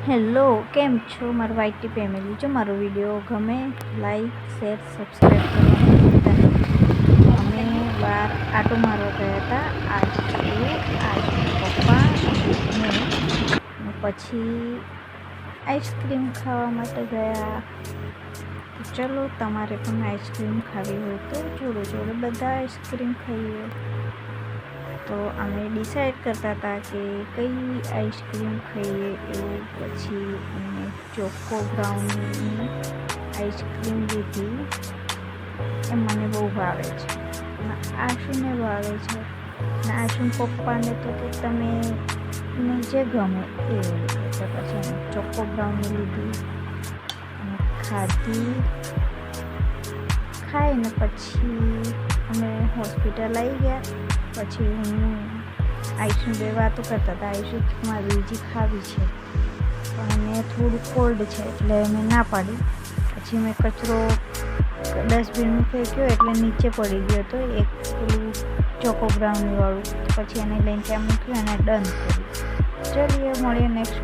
Hello, કેમ છો મારું વાયટી ફેમિલી? જો મારો વિડીયો ગમે લાઈક શેર સબસ્ક્રાઈબ કરવાનું ભૂલતા નહીં. અમે બહાર આટો મારવા ગયા હતા, આજ પપ્પા મેં પછી આઈસ્ક્રીમ ખાવા માટે ગયા. તો ચલો, તમારે પણ આઈસ્ક્રીમ ખાવી હોય તો જોડે જોડે બધા આઈસ્ક્રીમ ખાઈએ. તો અમે ડિસાઈડ કરતા હતા કે કઈ આઈસ્ક્રીમ ખાઈએ એવું. પછી અમે ચોકો બ્રાઉનની આઈસ્ક્રીમ લીધી. એ મને બહુ ભાવે છે અને આશુને ભાવે છે. અને આશુન પપ્પાને તો કે તમે જે ગમે એ. તો પછી અમે ચોકો બ્રાઉની લીધી અને ખાઈને પછી અમે હોસ્પિટલ આવી ગયા. પછી હું આયુષની બે વાતો કરતા હતા. આયુષ મારે બીજી ખાવી છે પણ એને થોડું કોલ્ડ છે એટલે મેં ના પાડી. પછી મેં કચરો ડસ્ટબિનમાં ફેંક્યો એટલે નીચે પડી ગયો હતો એક પેલું ચોકો બ્રાઉનીવાળું. પછી એને લઈને ત્યાં મૂક્યું અને ડન કર્યું. ચલીએ, મળીએ નેક્સ્ટ.